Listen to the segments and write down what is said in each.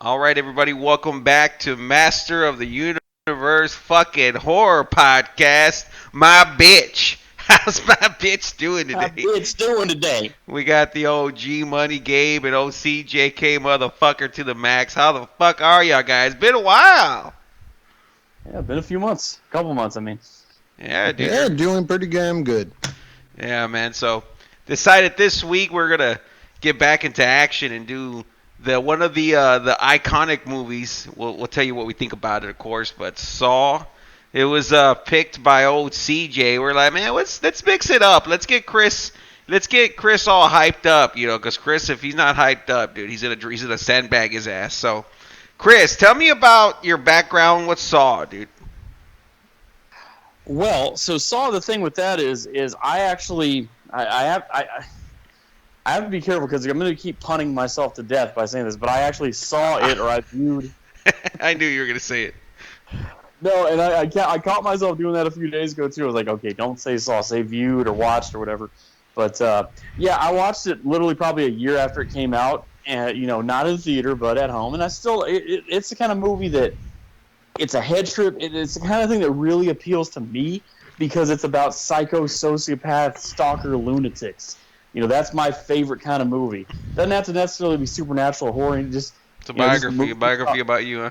All right, everybody, welcome back to Master of the Universe fucking horror podcast. My bitch. How's my bitch doing How today? bitch doing today? We got the old G Money Gabe and OCJK motherfucker to the max. How the fuck are y'all guys? Been a while. Yeah, been a few months. A couple months, I mean. Yeah, dude. Yeah, doing pretty damn good. Yeah, man. So decided this week we're gonna get back into action and do one of the iconic movies. We'll tell you what we think about it, of course. But Saw, it was picked by old CJ. We're like, man, let's mix it up. Let's get Chris all hyped up, because Chris, if he's not hyped up, dude, he's gonna sandbag his ass. So, Chris, tell me about your background with Saw, dude. Well, so Saw, the thing with that is I actually I have to be careful because I'm going to keep punning myself to death by saying this, but I actually saw it, or I viewed. I knew you were going to say it. No, and I caught myself doing that a few days ago too. I was like, okay, don't say saw, say viewed or watched or whatever. But yeah, I watched it literally probably a year after it came out, and not in theater but at home. And I still, it's the kind of movie that it's a head trip. It's the kind of thing that really appeals to me because it's about psycho, sociopath, stalker, lunatics. That's my favorite kind of movie. Doesn't have to necessarily be supernatural horror. It's a biography about you, huh?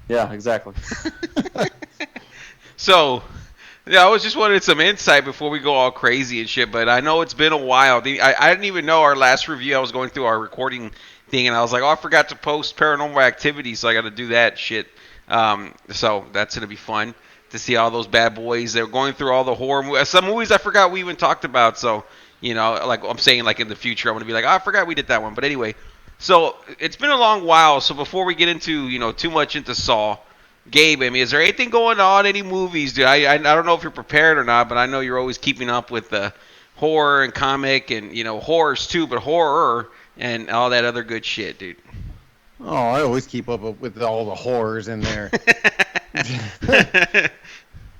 Yeah, exactly. So, yeah, I was just wanting some insight before we go all crazy and shit, but I know it's been a while. I didn't even know our last review. I was going through our recording thing, and I was like, oh, I forgot to post Paranormal Activity, so I got to do that shit. So that's going to be fun to see all those bad boys. They're going through all the horror movies. Some movies I forgot we even talked about, so... like I'm saying, like in the future, I'm going to be like, oh, I forgot we did that one. But anyway, so it's been a long while. So before we get into, too much into Saw, Gabe, I mean, is there anything going on, any movies, dude? I don't know if you're prepared or not, but I know you're always keeping up with the horror and comic and, horrors too, but horror and all that other good shit, dude. Oh, I always keep up with all the horrors in there.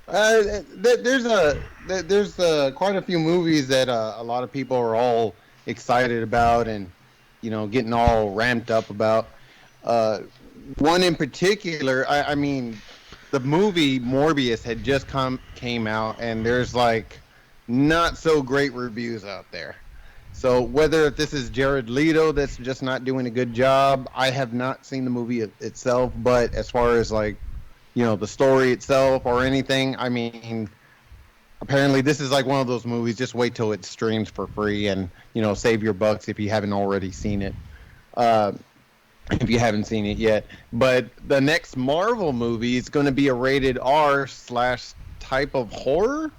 There's quite a few movies that a lot of people are all excited about and getting all ramped up about. One in particular, I mean, the movie Morbius had just came out, and there's like not so great reviews out there. So whether if this is Jared Leto that's just not doing a good job, I have not seen the movie itself, but as far as like the story itself or anything, I mean, apparently this is like one of those movies, just wait till it streams for free and, save your bucks if you haven't already seen it. If you haven't seen it yet. But the next Marvel movie is going to be a rated R / type of horror,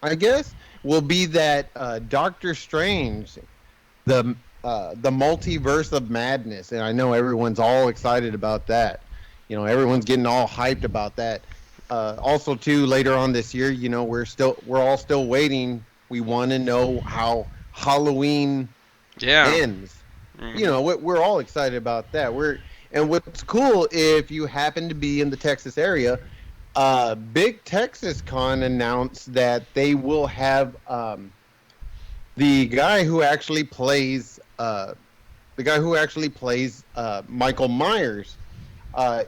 I guess, will be that Doctor Strange, the Multiverse of Madness. And I know everyone's all excited about that. Everyone's getting all hyped about that. Also, too, later on this year, we're all still waiting. We want to know how Halloween ends. Mm-hmm. We're all excited about that. And what's cool, if you happen to be in the Texas area, Big Texas Con announced that they will have the guy who actually plays Michael Myers.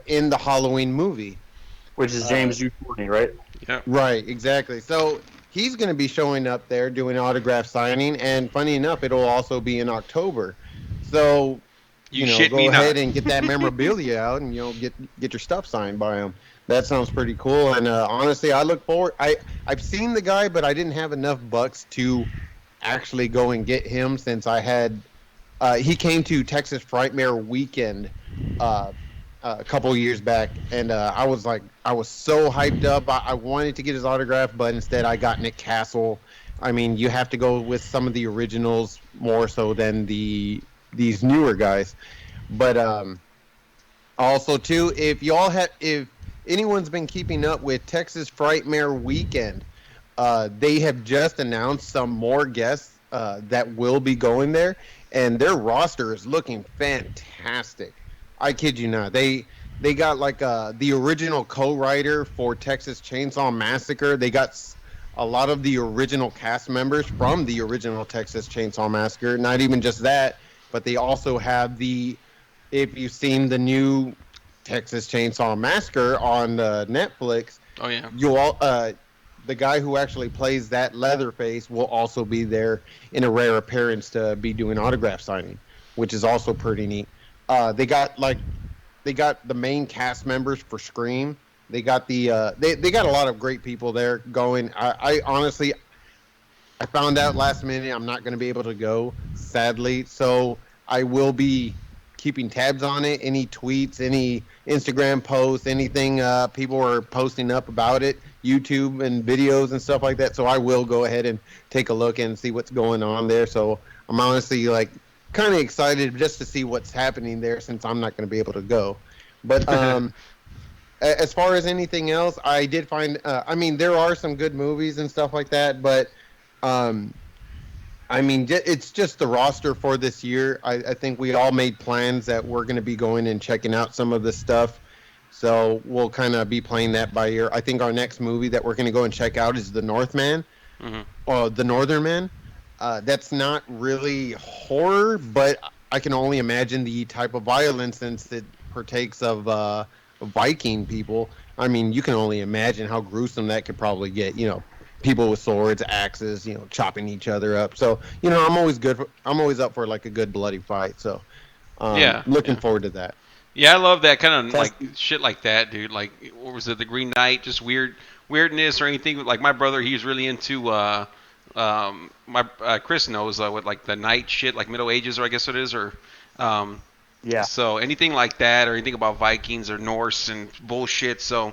In the Halloween movie. Which is James Wan, right? Yeah. Right, exactly. So he's going to be showing up there doing autograph signing, and funny enough, it'll also be in October. So, go ahead and get that memorabilia out and, get your stuff signed by him. That sounds pretty cool, and honestly, I look forward. I've seen the guy, but I didn't have enough bucks to actually go and get him since I had... he came to Texas Frightmare Weekend a couple years back, and I was so hyped up. I wanted to get his autograph, but instead I got Nick Castle. I mean, you have to go with some of the originals more so than these newer guys. But also too, if anyone's been keeping up with Texas Frightmare Weekend, they have just announced some more guests that will be going there, and their roster is looking fantastic. I kid you not. They got like the original co-writer for Texas Chainsaw Massacre. They got a lot of the original cast members from the original Texas Chainsaw Massacre. Not even just that, but they also have the if you've seen the new Texas Chainsaw Massacre on Netflix, Oh yeah. you all the guy who actually plays that Leatherface will also be there in a rare appearance to be doing autograph signing, which is also pretty neat. They got the main cast members for Scream. They got they got a lot of great people there going. I honestly, I found out last minute I'm not going to be able to go, sadly. So I will be keeping tabs on it. Any tweets, any Instagram posts, anything people are posting up about it, YouTube and videos and stuff like that. So I will go ahead and take a look and see what's going on there. So I'm honestly like kind of excited just to see what's happening there since I'm not going to be able to go. But as far as anything else, I did find, I mean, there are some good movies and stuff like that, but I mean, it's just the roster for this year. I think we all made plans that we're going to be going and checking out some of this stuff. So we'll kind of be playing that by ear. I think our next movie that we're going to go and check out is The Northman, or The Northern Man. That's not really horror, but I can only imagine the type of violence since it partakes of Viking people. I mean, you can only imagine how gruesome that could probably get. You know, people with swords, axes, you know, chopping each other up. So, you know, I'm always up for like a good bloody fight. So, looking forward to that. Yeah, I love that kind of like shit like that, dude. Like, what was it, The Green Knight? Just weirdness or anything. Like my brother, he's really into Chris knows what like the knight shit, like Middle Ages, or I guess it is, or yeah. So anything like that, or anything about Vikings or Norse and bullshit. So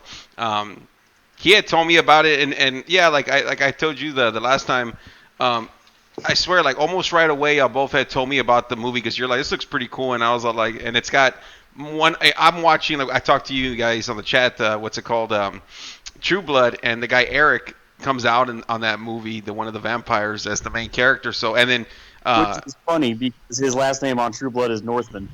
he had told me about it, and yeah, like I told you the last time. I swear, like almost right away, y'all both had told me about the movie because you're like, this looks pretty cool, and I was like, and it's got one. I'm watching. Like, I talked to you guys on the chat. What's it called? True Blood, and the guy Eric comes out on that movie, one of the vampires, as the main character. So, and then which is funny because his last name on True Blood is Northman.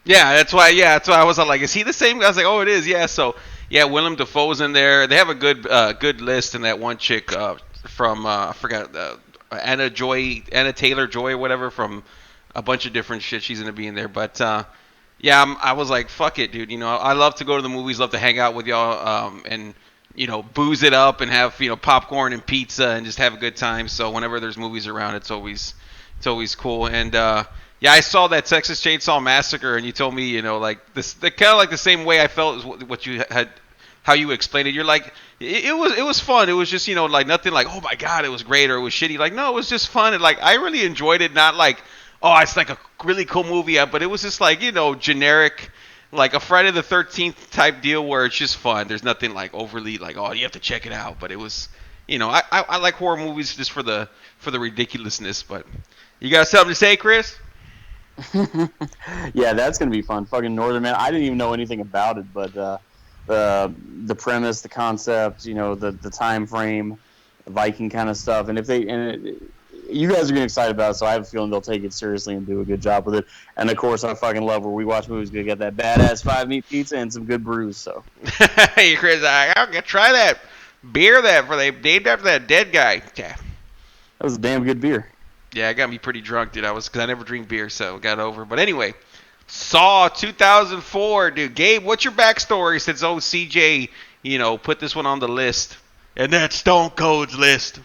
Yeah, that's why I was like, is he the same guy? I was like, oh, it is. Yeah. So yeah, Willem Dafoe's in there. They have a good list, and that one chick from I forgot. Anna Taylor-Joy or whatever, from a bunch of different shit she's gonna be in there. But yeah, I was like, fuck it, dude. You know, I love to go to the movies, love to hang out with y'all, and you know, booze it up and have, you know, popcorn and pizza and just have a good time. So whenever there's movies around, it's always cool. And yeah, I saw that Texas Chainsaw Massacre, and you told me, you know, like this, kind of like the same way I felt as what you had. How you explained it, you're like, it was fun. It was just, you know, like nothing like, oh my god, it was great or it was shitty. Like, no, it was just fun. And like, I really enjoyed it. Not like, oh, it's like a really cool movie, but it was just like, you know, generic, like a Friday the 13th type deal where it's just fun. There's nothing like overly like, oh, you have to check it out. But it was, you know, I like horror movies just for the ridiculousness. But you got something to say, Chris? Yeah, that's gonna be fun. Fucking Northern Man. I didn't even know anything about it, but. The premise, the concept, you know, the time frame, Viking kind of stuff, and you guys are getting excited about it, so I have a feeling they'll take it seriously and do a good job with it. And of course, I fucking love where we watch movies. We get that badass 5-meat pizza and some good brews. So, hey, Chris, I'm gonna try that beer they named after that dead guy. Yeah, that was a damn good beer. Yeah, it got me pretty drunk, dude. Because I never drink beer, so it got over. But anyway. Saw 2004, dude. Gabe, what's your backstory since CJ, you know, put this one on the list? And that's Stone Cold's list.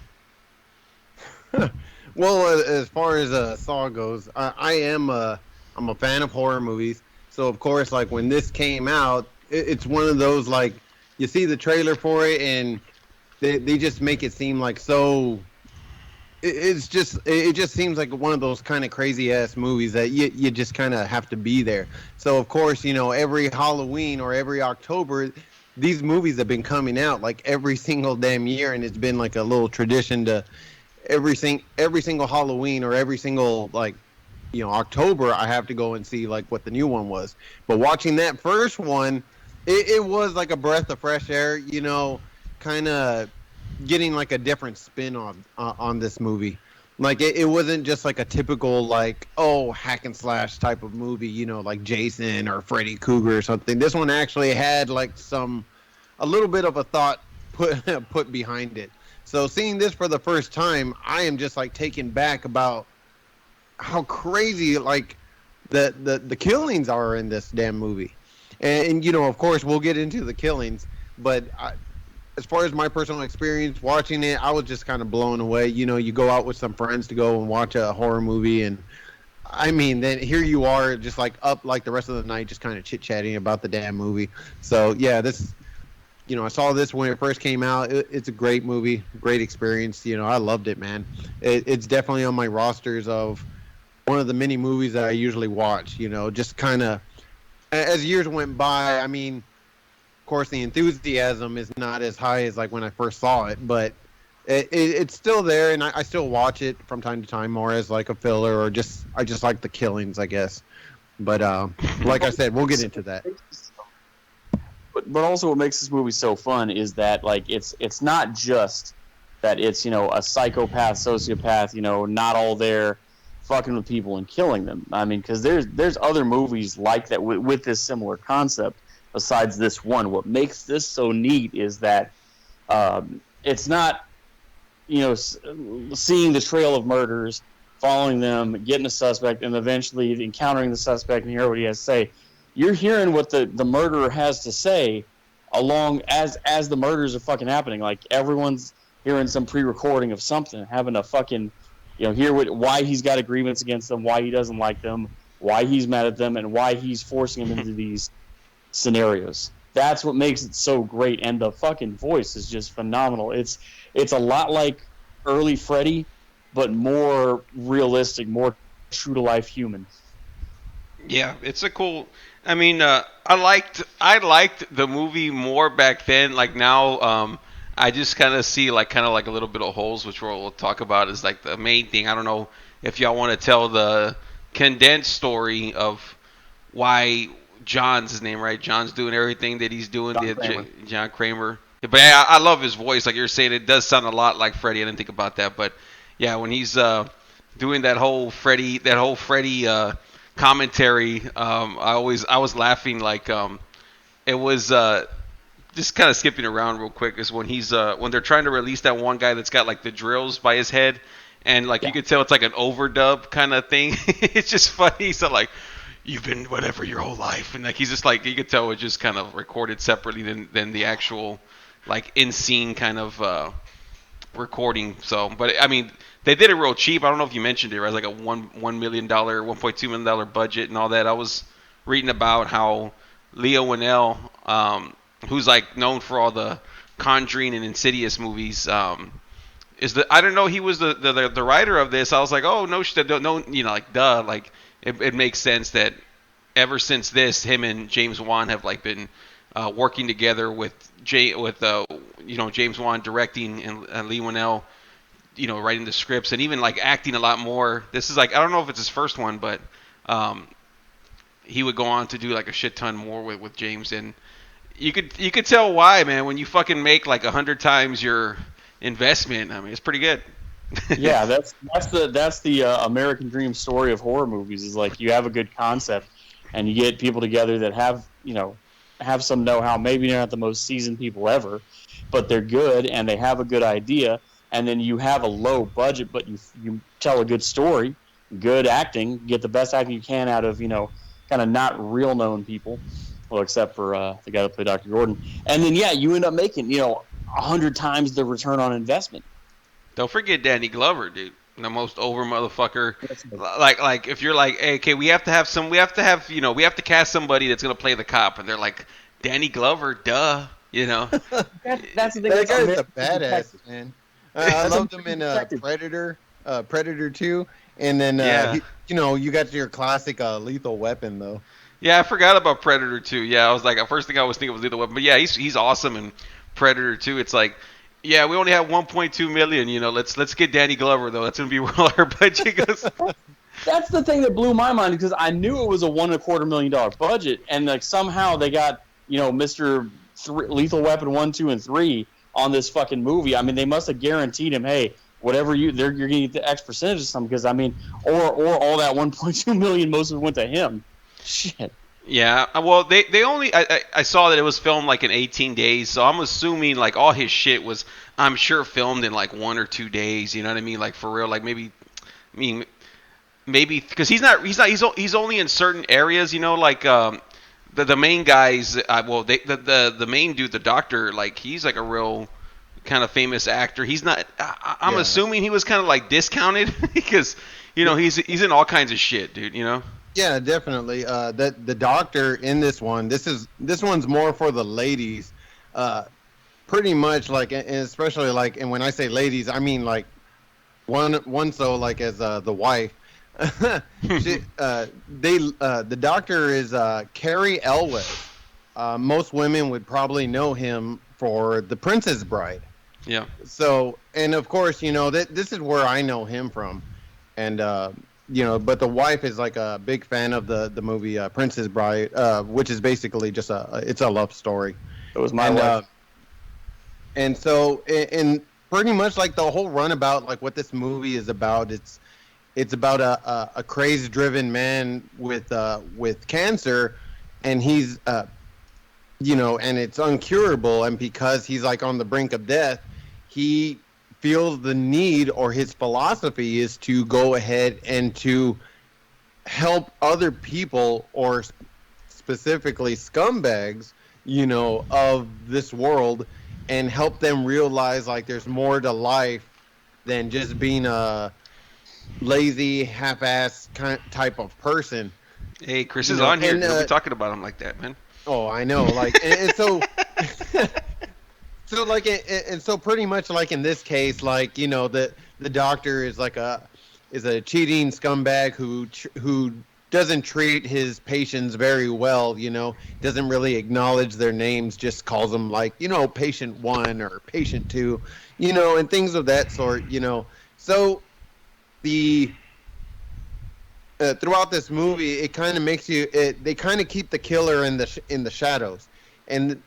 Well, as far as Saw goes, I'm a fan of horror movies. So, of course, like when this came out, it's one of those, like, you see the trailer for it and they just make it seem like so... It just seems like one of those kind of crazy ass movies that you just kind of have to be there. So of course, you know, every Halloween or every October, these movies have been coming out like every single damn year, and it's been like a little tradition to every single Halloween or every single, like, you know, October, I have to go and see like what the new one was. But watching that first one, it was like a breath of fresh air, you know, kind of getting like a different spin on this movie. Like it wasn't just like a typical like, oh, hack and slash type of movie, you know, like Jason or Freddy Krueger or something. This one actually had like a little bit of a thought put behind it. So seeing this for the first time, I am just like taken back about how crazy like the killings are in this damn movie, and of course we'll get into the killings, but as far as my personal experience watching it, I was just kind of blown away. You go out with some friends to go and watch a horror movie, and I mean, then here you are, just like up like the rest of the night, just kind of chit chatting about the damn movie. So yeah, I saw this when it first came out. It's a great movie, great experience. I loved it, man. It's definitely on my rosters of one of the many movies that I usually watch. Just kind of as years went by. I mean, of course, the enthusiasm is not as high as like when I first saw it, but it's still there, and I still watch it from time to time, more as like a filler, or I just like the killings, I guess. But like I said, we'll get into that. But also, what makes this movie so fun is that like it's not just that it's a psychopath, sociopath, not all there, fucking with people and killing them. I mean, because there's other movies like that with this similar concept. Besides this one, what makes this so neat is that it's not, seeing the trail of murders, following them, getting a suspect, and eventually encountering the suspect and hear what he has to say. You're hearing what the murderer has to say along as the murders are fucking happening. Like everyone's hearing some pre-recording of something, having a fucking, hear why he's got a grievance against them, why he doesn't like them, why he's mad at them, and why he's forcing them into these scenarios. That's what makes it so great, and the fucking voice is just phenomenal. It's a lot like early Freddy, but more realistic, more true to life human. Yeah, it's a cool. I mean, I liked the movie more back then. Like now, I just kind of see like a little bit of holes, which we'll talk about is like the main thing. I don't know if y'all want to tell the condensed story of why John's his name, right? John's doing everything that he's doing. John Kramer. But yeah, I love his voice. Like you're saying, it does sound a lot like Freddy. I didn't think about that, but yeah, when he's doing that whole Freddy commentary, I was laughing like it was just kind of skipping around real quick. Is when when they're trying to release that one guy that's got like the drills by his head, and like you could tell it's like an overdub kind of thing. It's just funny. So like, you've been whatever your whole life, and like he's just like, you could tell it's just kind of recorded separately than the actual like in scene kind of recording. So, but I mean, they did it real cheap. I don't know if you mentioned it, right? Like a $1 million, $1.2 million budget and all that. I was reading about how Leigh Whannell, who's like known for all the Conjuring and Insidious movies, I didn't know he was the writer of this. I was like, oh no, like duh, like it makes sense that ever since this, him and James Wan have like been working together with James Wan directing and Leigh Whannell, writing the scripts and even like acting a lot more. This is like, I don't know if it's his first one, but he would go on to do like a shit ton more with James, and you could tell why, man, when you fucking make like 100 times your investment. I mean, it's pretty good. Yeah, that's the American dream story of horror movies. Is like you have a good concept, and you get people together that have some know-how. Maybe they're not the most seasoned people ever, but they're good and they have a good idea. And then you have a low budget, but you tell a good story, good acting, get the best acting you can out of kind of not real known people, well, except for the guy that played Dr. Gordon. And then you end up making 100 times the return on investment. Don't forget Danny Glover, dude. The most over motherfucker. Like if you're like, hey, okay, we have to cast somebody that's gonna play the cop, and they're like, Danny Glover, duh, That's the thing. That guy's a badass, man. I loved him in Predator, Predator 2, and then you got your classic Lethal Weapon though. Yeah, I forgot about Predator 2. Yeah, I was like, the first thing I was thinking was Lethal Weapon, but yeah, he's awesome in Predator 2. It's like, yeah, we only have 1.2 million. Let's get Danny Glover though. That's gonna be where all our budget goes. That's the thing that blew my mind, because I knew it was a $1.25 million budget, and like somehow they got Mr. Lethal Weapon 1, 2, and 3 on this fucking movie. I mean, they must have guaranteed him, hey, whatever you're gonna get the X percentage of something, because I mean, or all that 1.2 million, most of it went to him. Shit. Yeah, well, they only I saw that it was filmed like in 18 days, so I'm assuming like all his shit was, I'm sure, filmed in like 1 or 2 days. You know what I mean? Like for real, like maybe, I mean, maybe because he's only in certain areas, like the main guys. The main dude, the doctor, like he's like a real kind of famous actor. He's not. I'm assuming he was kind of like discounted because he's in all kinds of shit, dude. Yeah, definitely. The doctor in this one's more for the ladies. Pretty much like, and especially like, and when I say ladies, I mean like one so like as the wife. The doctor is Cary Elwes. Most women would probably know him for The Princess Bride. Yeah. So, and of course, this is where I know him from, and but the wife is like a big fan of the movie Princess Bride, which is basically just it's a love story. It was my wife. And so, and pretty much like the whole runabout, like what this movie is about, it's about a craze-driven man with cancer, and he's and it's uncurable, and because he's like on the brink of death, he feels the need, or his philosophy is to go ahead and to help other people, or specifically scumbags, of this world, and help them realize like there's more to life than just being a lazy, half-ass type of person. Hey, Chris is on here. Don't be talking about him like that, man. Oh, I know. Like, and so, so pretty much like in this case, like the doctor is like a cheating scumbag who doesn't treat his patients very well. Doesn't really acknowledge their names, just calls them like patient 1 or patient 2, and things of that sort. So the throughout this movie, it kind of makes you. They kind of keep the killer in the shadows, and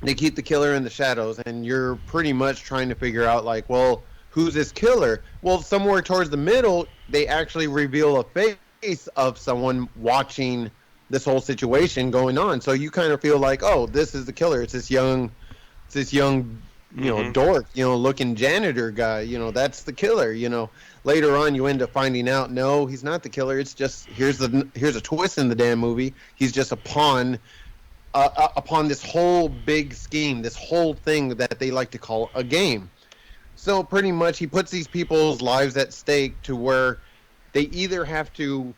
they keep the killer in the shadows, and you're pretty much trying to figure out like, well, who's this killer? Well, somewhere towards the middle, they actually reveal a face of someone watching this whole situation going on. So you kind of feel like, oh, this is the killer. It's this young, dork, looking janitor guy. That's the killer. Later on, you end up finding out, no, he's not the killer. It's just here's a twist in the damn movie. He's just a pawn upon this whole big scheme, this whole thing that they like to call a game. So pretty much, he puts these people's lives at stake to where they either have to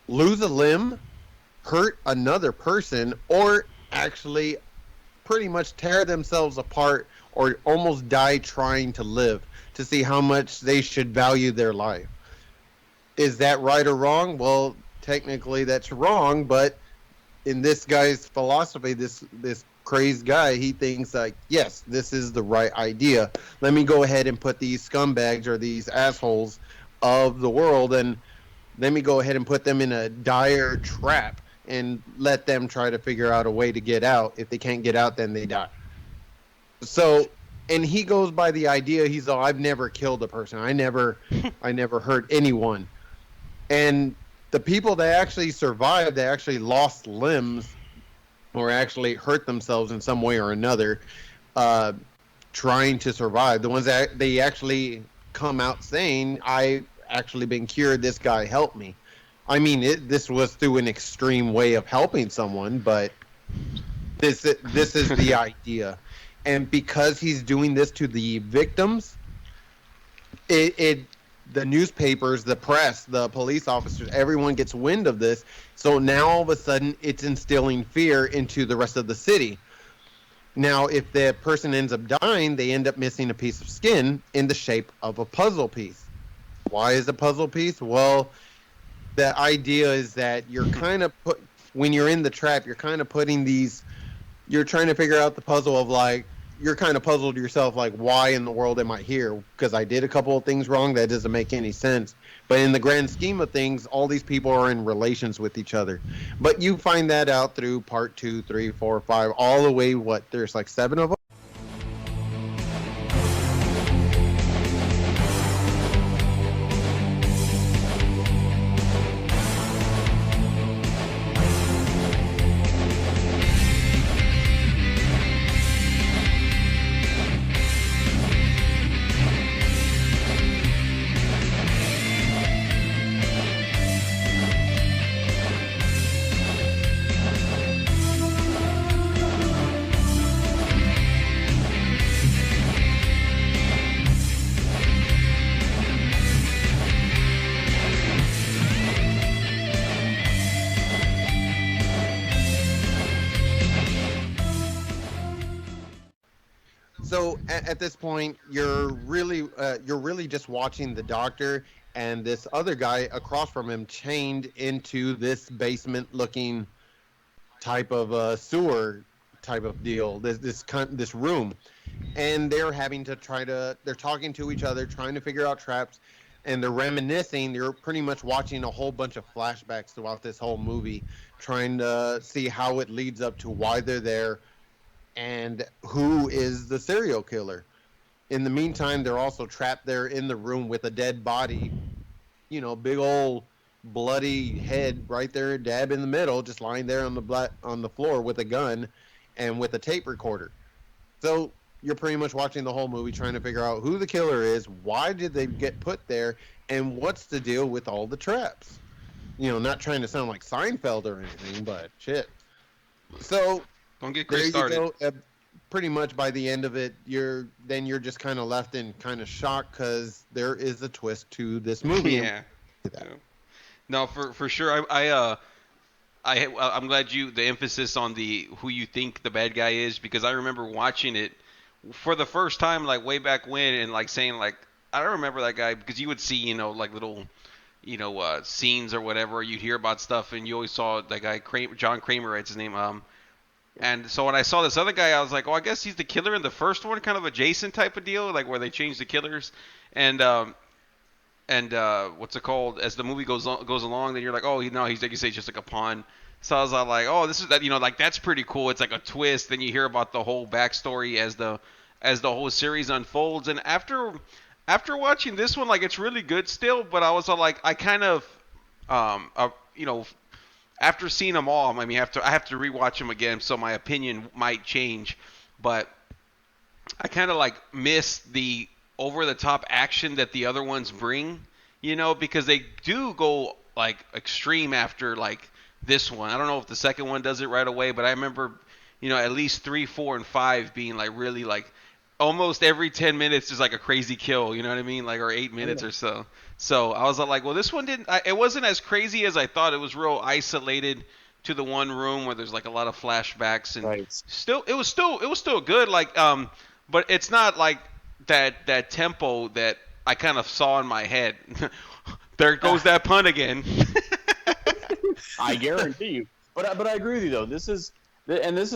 lose a limb, hurt another person, or actually pretty much tear themselves apart or almost die trying to live to see how much they should value their life. Is that right or wrong? Well, technically that's wrong, but in this guy's philosophy, this crazed guy, he thinks like, yes, this is the right idea. Let me go ahead and put these scumbags or these assholes of the world, and let me go ahead and put them in a dire trap and let them try to figure out a way to get out. If they can't get out, then they die. So, and he goes by the idea, he's all, I've never killed a person. I never hurt anyone. And the people that actually survived, that actually lost limbs or actually hurt themselves in some way or another, trying to survive, the ones that they actually come out saying, I've actually been cured, this guy helped me. I mean, this was through an extreme way of helping someone, but this is the idea. And because he's doing this to the victims, the newspapers, the press, the police officers, everyone gets wind of this. So now all of a sudden it's instilling fear into the rest of the city. Now, if the person ends up dying, they end up missing a piece of skin in the shape of a puzzle piece. Why is a puzzle piece? Well, the idea is that you're kind of when you're in the trap, you're kind of you're trying to figure out the puzzle of like, you're kind of puzzled yourself, like, why in the world am I here? Because I did a couple of things wrong. That doesn't make any sense. But in the grand scheme of things, all these people are in relations with each other. But you find that out through part 2, 3, 4, 5, all the way, there's like 7 of them? at this point, you're really just watching the doctor and this other guy across from him chained into this basement-looking type of sewer type of deal. This room, and they're having to they're talking to each other, trying to figure out traps, and they're reminiscing. They're pretty much watching a whole bunch of flashbacks throughout this whole movie, trying to see how it leads up to why they're there and who is the serial killer. In the meantime, they're also trapped there in the room with a dead body, big old bloody head right there, dab in the middle, just lying there on the floor with a gun and with a tape recorder. So you're pretty much watching the whole movie trying to figure out who the killer is, why did they get put there, and what's the deal with all the traps. Not trying to sound like Seinfeld or anything, but shit. So don't get Chris started. Pretty much by the end of it, you're just kind of left in kind of shock because there is a twist to this movie. Yeah. No, for sure. I'm glad the emphasis on the who you think the bad guy is, because I remember watching it for the first time like way back when and like saying like I don't remember that guy, because you would see like little scenes or whatever, you'd hear about stuff and you always saw that guy John Kramer, it's his name. And so when I saw this other guy, I was like, oh, I guess he's the killer in the first one, kind of a Jason type of deal, like where they changed the killers. And what's it called? As the movie goes along, then you're like, oh, no, he's like you say, just like a pawn. So I was like, oh, this is that, like that's pretty cool. It's like a twist. Then you hear about the whole backstory as the whole series unfolds. And after watching this one, like it's really good still. But I was like, I kind of, after seeing them all, I mean, I have to rewatch them again, so my opinion might change. But I kind of like miss the over-the-top action that the other ones bring, because they do go like extreme after like this one. I don't know if the second one does it right away, but I remember, at least 3, 4, and 5 being like really like almost every 10 minutes is like a crazy kill, you know what I mean? Like, or 8 minutes or so. So I was like, well, this one it wasn't as crazy as I thought. It was real isolated to the one room where there's like a lot of flashbacks, and it was still good. Like, but it's not like that tempo that I kind of saw in my head. There goes that pun again. I guarantee you. But I agree with you though. This is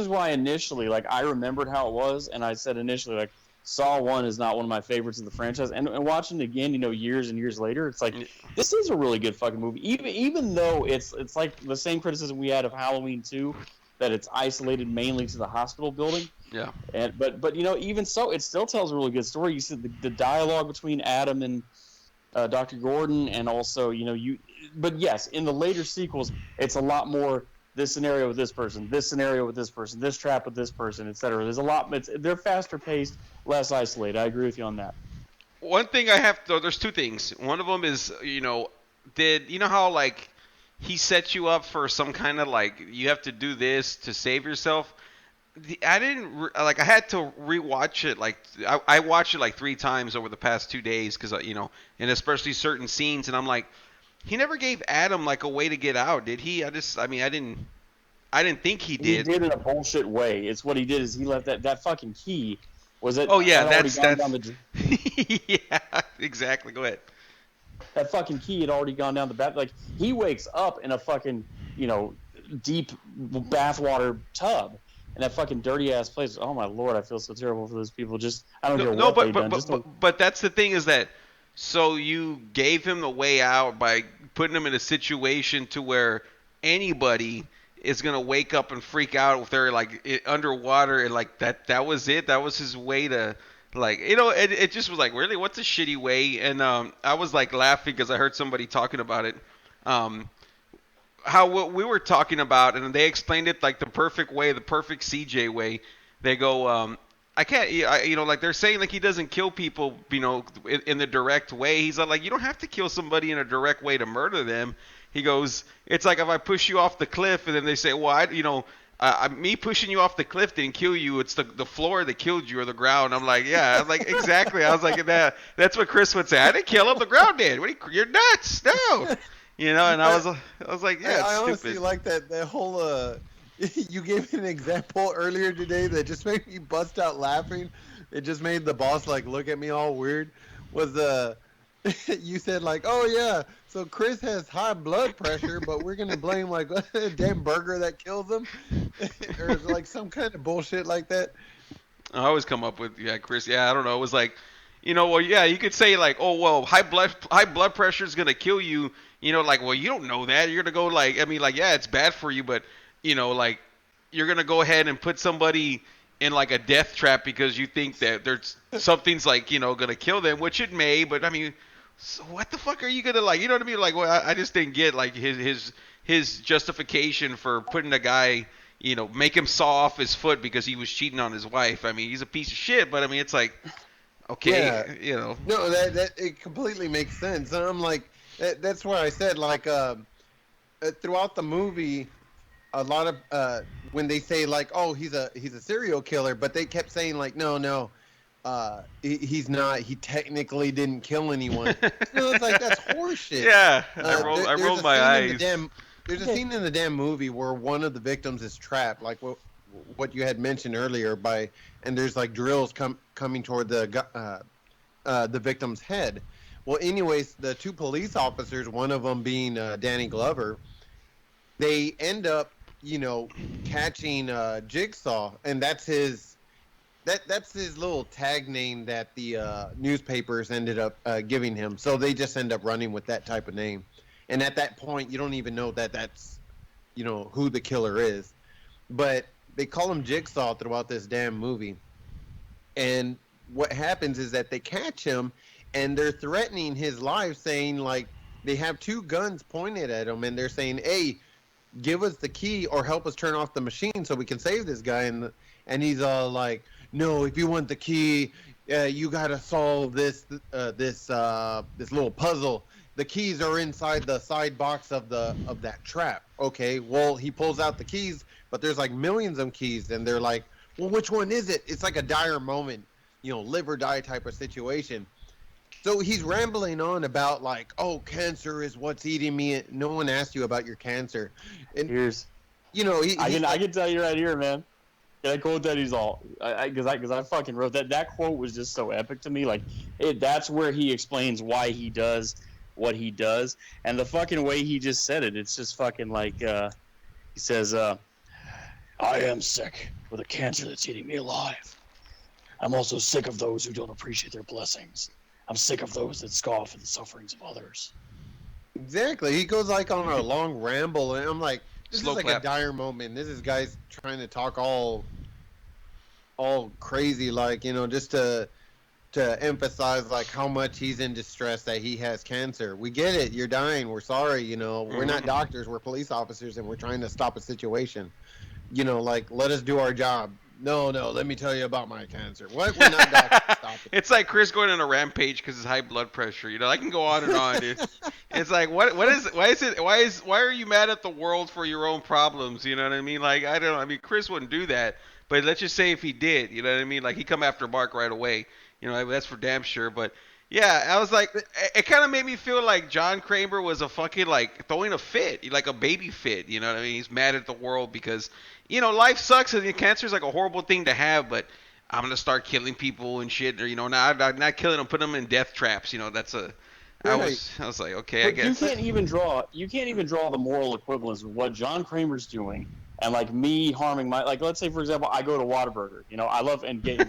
why initially, like, I remembered how it was, and I said initially, like, Saw 1 is not one of my favorites of the franchise. And watching it again, years and years later, it's like, this is a really good fucking movie. Even though it's like the same criticism we had of Halloween 2, that it's isolated mainly to the hospital building. Yeah. But even so, it still tells a really good story. You see the dialogue between Adam and Dr. Gordon, and also, but yes, in the later sequels, it's a lot more this scenario with this person, this scenario with this person, this trap with this person, etc. There's a lot. They're faster paced, less isolated. I agree with you on that. One thing there's two things. One of them is, how like he sets you up for some kind of like you have to do this to save yourself. I had to rewatch it. Like I watched it like 3 times over the past 2 days because and especially certain scenes, and I'm like, he never gave Adam like a way to get out, did he? I didn't think he did. He did in a bullshit way. It's what he did is he left that fucking key. Was it? Oh yeah, that's yeah, exactly. Go ahead. That fucking key had already gone down the back. Like, he wakes up in a fucking deep bathwater tub. And that fucking dirty ass place. Oh my lord, I feel so terrible for those people. I don't care what they've done. But that's the thing is that, so you gave him the way out by putting him in a situation to where anybody is gonna wake up and freak out if they're like underwater, and like that was it. That was his way to, like, it just was like, really, what's a shitty way? And I was like laughing because I heard somebody talking about it. What we were talking about, and they explained it like the perfect way, the perfect CJ way. They go, I can't, like they're saying like he doesn't kill people, in the direct way. He's like, you don't have to kill somebody in a direct way to murder them. He goes, it's like if I push you off the cliff, and then they say, well, me pushing you off the cliff didn't kill you. It's the floor that killed you, or the ground. I'm like, yeah, I was like, exactly. I was like, that's what Chris would say. I didn't kill him. The ground did. You're nuts. No. And I was like, yeah, it's I honestly stupid. like that whole. You gave an example earlier today that just made me bust out laughing. it just made the boss like look at me all weird. Was you said like, oh yeah, so Chris has high blood pressure, but we're gonna blame like a damn burger that kills him, or like some kind of bullshit like that. I always come up with Chris. Yeah, I don't know. It was like, well, yeah, you could say like, oh well, high blood pressure is gonna kill you. Like, well, you don't know that. You're gonna go like, I mean, like, yeah, it's bad for you, but like, you're gonna go ahead and put somebody in like a death trap because you think that there's something's like gonna kill them, which it may, but I mean, so what the fuck are you gonna like? You know what I mean? Like, well, I just didn't get like his justification for putting a guy, make him saw off his foot because he was cheating on his wife. I mean, he's a piece of shit, but I mean, it's like, okay, yeah. No, that it completely makes sense, and I'm like, that's why I said like, throughout the movie, a lot of when they say like, oh, he's a serial killer, but they kept saying like, no. He's not. He technically didn't kill anyone. It's like that's horseshit. Yeah, I rolled my eyes. There's a scene in the damn movie where one of the victims is trapped, like what you had mentioned earlier, and there's like drills coming toward the victim's head. Well, anyways, the two police officers, one of them being Danny Glover, they end up, catching Jigsaw, and that's his. That's his little tag name that the newspapers ended up giving him. So they just end up running with that type of name. And at that point, you don't even know that that's, who the killer is. But they call him Jigsaw throughout this damn movie. And what happens is that they catch him, and they're threatening his life, saying, like, they have two guns pointed at him, and they're saying, hey, give us the key or help us turn off the machine so we can save this guy. And he's all like, no, if you want the key, you gotta solve this little puzzle. The keys are inside the side box of that trap. Okay, well, he pulls out the keys, but there's like millions of keys, and they're like, well, which one is it? It's like a dire moment, live or die type of situation. So he's rambling on about like, oh, cancer is what's eating me. No one asked you about your cancer. And I can tell you right here, man. Can I quote that? He's all because I fucking wrote that. That quote was just so epic to me. Like, that's where he explains why he does what he does, and the fucking way he just said it. It's just fucking like he says, "I am sick with a cancer that's eating me alive. I'm also sick of those who don't appreciate their blessings. I'm sick of those that scoff at the sufferings of others." Exactly. He goes like on a long ramble, and I'm like, this Slow is like clap. a dire moment. This is guys trying to talk all crazy, like, just to emphasize like how much he's in distress that he has cancer. We get it. You're dying. We're sorry. We're not doctors. We're police officers, and we're trying to stop a situation. Like, let us do our job. No, let me tell you about my cancer. What? We're not doctors. Stop it. It's like Chris going on a rampage because his high blood pressure. I can go on and on, dude. It's like, why are you mad at the world for your own problems? You know what I mean? Like, I don't know. I mean, Chris wouldn't do that, but let's just say if he did, you know what I mean? Like, he'd come after Mark right away. That's for damn sure. But yeah, I was like, it kind of made me feel like John Kramer was a fucking like throwing a fit, like a baby fit. You know what I mean? He's mad at the world because life sucks and cancer is like a horrible thing to have, but I'm gonna start killing people and shit, or not killing them, putting them in death traps. That's a. I was like, okay, but I guess. You can't even draw the moral equivalence of what John Kramer's doing and like me harming my, like, let's say for example I go to Whataburger. I love and Gabe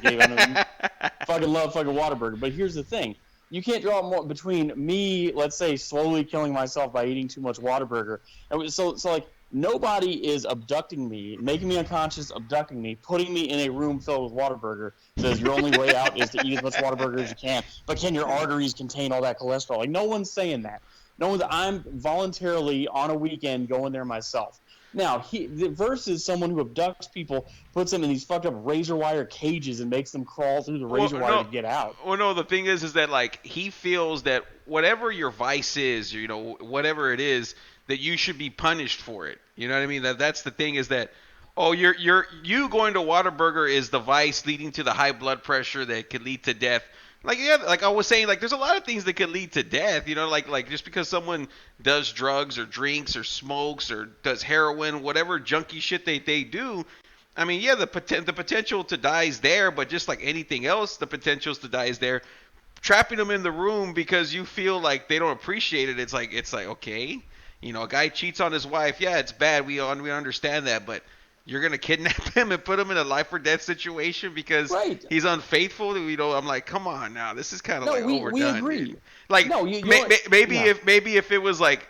fucking love fucking Whataburger, but here's the thing. You can't draw more between me, let's say, slowly killing myself by eating too much Whataburger. And so like, nobody is abducting me, making me unconscious, abducting me, putting me in a room filled with Whataburger, says your only way out is to eat as much Whataburger as you can. But can your arteries contain all that cholesterol? Like, no one's saying that. I'm voluntarily on a weekend going there myself. Now, versus someone who abducts people, puts them in these fucked up razor wire cages and makes them crawl through the razor wire to get out. Well, no, the thing is that like he feels that whatever your vice is, whatever it is, that you should be punished for it. You know what I mean? That's the thing is that, oh, you going to Whataburger is the vice leading to the high blood pressure that could lead to death. Like, yeah, like I was saying, like there's a lot of things that could lead to death, like just because someone does drugs or drinks or smokes or does heroin, whatever junky shit they do, I mean, yeah, the potential to die is there, but just like anything else, the potential to die is there. Trapping them in the room because you feel like they don't appreciate it, it's like okay, a guy cheats on his wife. Yeah, it's bad. We understand that, but you're gonna kidnap him and put him in a life or death situation because he's unfaithful. I'm like, come on now, this is kind of overdone. We agree. Dude. Like, maybe if it was like,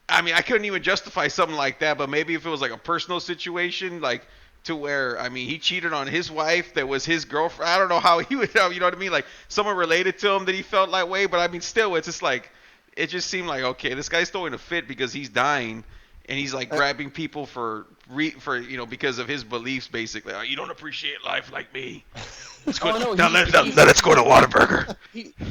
I mean, I couldn't even justify something like that, but maybe if it was like a personal situation, like to where, I mean, he cheated on his wife that was his girlfriend. I don't know how he would, you know what I mean? Like someone related to him that he felt that way, but I mean, still, it's just like, it just seemed like, okay, this guy's throwing a fit because he's dying, and he's like grabbing people because of his beliefs, basically. Oh, you don't appreciate life like me. Let's go. Let's go to Whataburger.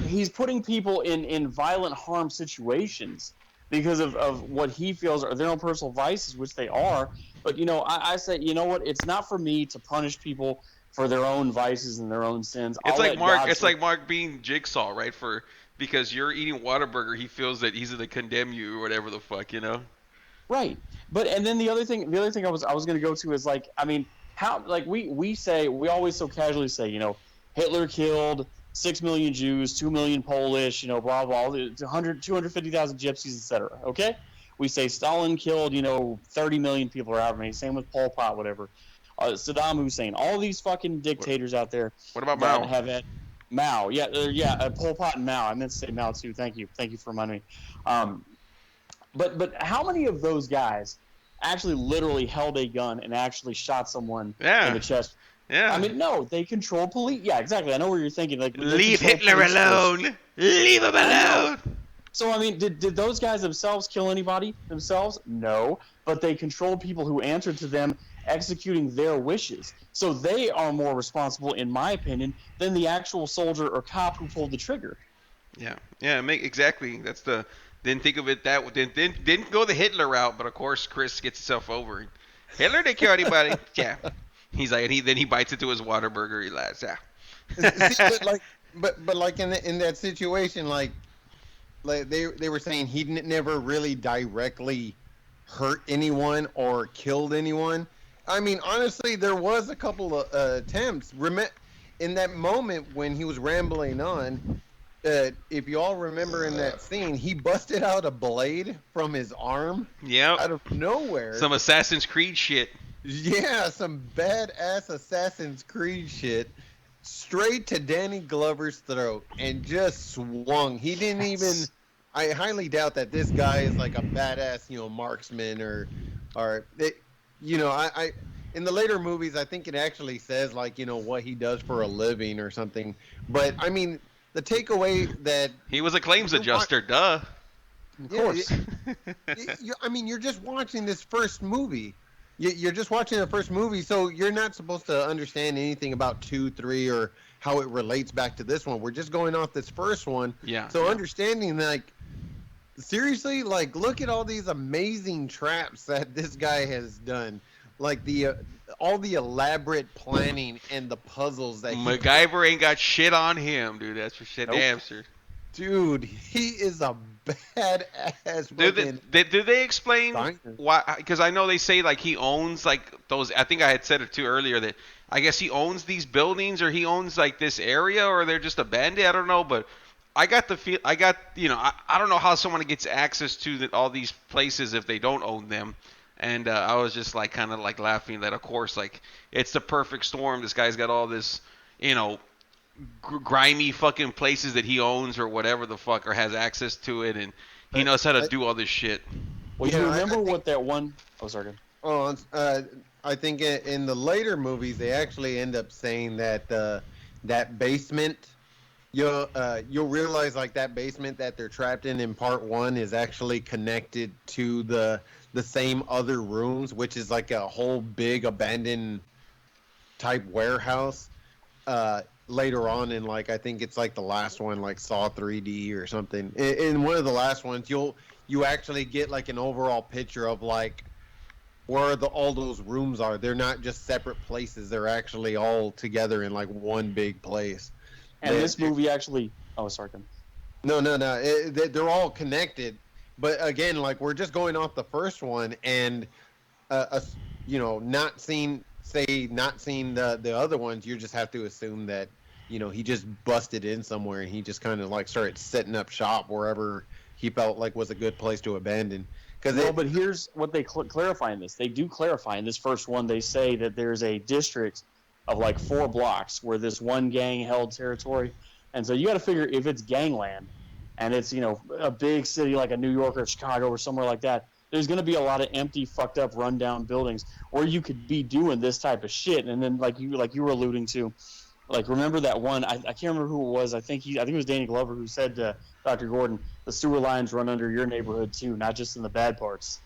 He's putting people in violent harm situations because of what he feels are their own personal vices, which they are. But, I say, you know what? It's not for me to punish people for their own vices and their own sins. It's like Mark being Jigsaw, right? Because you're eating Whataburger, he feels that he's going to condemn you or whatever the fuck, Right. But and then the other thing I was going to go to is like, I mean, how, like we always so casually say, Hitler killed 6 million Jews, 2 million Polish, blah blah, 250,000 gypsies, etc. Okay? We say Stalin killed, 30 million people or however many. Same with Pol Pot, whatever. Saddam Hussein, all these fucking dictators out there. What about Mao? Have had Mao, Pol Pot and Mao. I meant to say Mao too. Thank you for reminding me. But how many of those guys actually literally held a gun and actually shot someone in the chest? Yeah. I mean, no, they control police. Yeah, exactly. I know where you're thinking. Like, leave Hitler alone. Leave him alone. So, I mean, did those guys themselves kill anybody themselves? No. But they controlled people who answered to them executing their wishes. So they are more responsible, in my opinion, than the actual soldier or cop who pulled the trigger. Yeah. Exactly. That's the... Didn't think of it that way. Didn't go the Hitler route, but of course Chris gets himself over. Hitler didn't kill anybody. Yeah. He's like, then he bites into his Whataburger. He laughs. Yeah. but like in that situation, like they were saying he never really directly hurt anyone or killed anyone. I mean, honestly, there was a couple of attempts. In that moment when he was rambling on. If you all remember in that scene, he busted out a blade from his arm. Yep. Out of nowhere. Some Assassin's Creed shit. Yeah, some badass Assassin's Creed shit. Straight to Danny Glover's throat and just swung. He didn't even... I highly doubt that this guy is like a badass, marksman or in the later movies, I think it actually says like, what he does for a living or something. But, I mean... The takeaway that... He was a claims adjuster, duh. Of course. I mean, you're just watching this first movie. You're just watching the first movie, so you're not supposed to understand anything about 2, 3, or how it relates back to this one. We're just going off this first one. Yeah. So understanding, like, seriously, like, look at all these amazing traps that this guy has done. Like, all the elaborate planning and the puzzles that MacGyver ain't got shit on him, dude. That's for shit answer. Dude, he is a badass. Do they explain why? Because I know they say like he owns like those. I think I had said it too earlier that I guess he owns these buildings or he owns like this area or they're just abandoned. I don't know, but I got the feel. I don't know how someone gets access to all these places if they don't own them. And I was just like kind of like laughing that, of course, like it's the perfect storm. This guy's got all this, grimy fucking places that he owns or whatever the fuck, or has access to it, and he knows how to do all this shit. Well, you remember what that one? Oh, sorry. Oh, I think in the later movies they actually end up saying that that basement. You'll realize like that basement that they're trapped in part 1 is actually connected to the same other rooms, which is like a whole big abandoned type warehouse. Later on in like I think it's like the last one, like Saw 3D or something. In one of the last ones, you actually get like an overall picture of like where all those rooms are. They're not just separate places; they're actually all together in like one big place. And this movie actually... Oh, sorry, Tim. No. They're all connected. But again, like, we're just going off the first one and, not seeing say not seeing the other ones, you just have to assume that he just busted in somewhere and he just kind of like started setting up shop wherever he felt like was a good place to abandon. But here's what they clarify in this. They do clarify in this first one. They say that there's a district of like 4 blocks where this one gang held territory, and so you got to figure if it's gangland, and it's a big city like a New York or Chicago or somewhere like that. There's going to be a lot of empty, fucked up, rundown buildings where you could be doing this type of shit. And then, like you were alluding to, like remember that one? I can't remember who it was. I think it was Danny Glover who said to Dr. Gordon, "The sewer lines run under your neighborhood too, not just in the bad parts."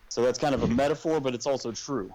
So that's kind of a metaphor, but it's also true.